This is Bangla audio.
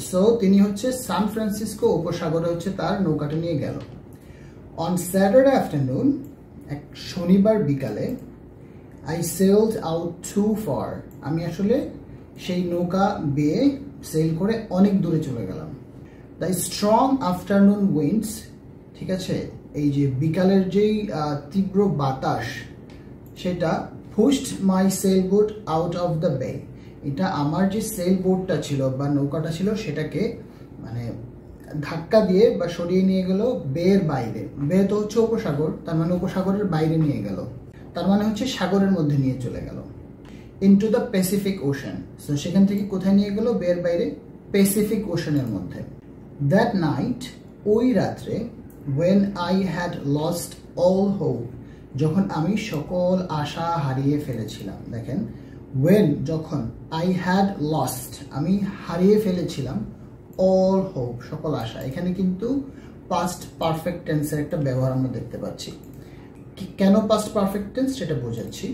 সো তিনি হচ্ছে সান ফ্রান্সিসকো উপসাগরে হচ্ছে তার নৌকাটা নিয়ে গেল। অন স্যাটারডে আফটারনুন, এক শনিবার বিকালে, I sailed out too far, আমি আসলে সেই নৌকা বেয়ে সেল করে অনেক দূরে চলে গেলাম। দ্য স্ট্রং আফটারনুন উইন্ডস, ঠিক আছে, এই যে বিকালের যেই তীব্র বাতাস, সেটা pushed my sail boat out of the bay, এটা আমার যে সেল বোটটা ছিল বা নৌকাটা ছিল সেটাকে মানে ধাক্কা দিয়ে বা সরিয়ে নিয়ে গেল বের বাইরে। বে তো হচ্ছে উপসাগর, তার মানে উপসাগরের বাইরে নিয়ে গেল, তার মানে হচ্ছে সাগরের মধ্যে নিয়ে চলে গেল। Into the Pacific ocean, so সেখান থেকে কোথায় নিয়ে গেল? বের বাইরে, প্যাসিফিক ওশানের মধ্যে। দ্যাট নাইট, ওই রাত্রে, when I had lost all hope, যখন আমি সকল আশা হারিয়ে ফেলেছিলাম। দেখেন, when যখন, I had lost আমি হারিয়ে ফেলেছিলাম, all hope সকল আশা, এখানে কিন্তু past perfect tense এর একটা ব্যবহার আমরা দেখতে পাচ্ছি। কেন past perfect tense সেটা বোঝাচ্ছি।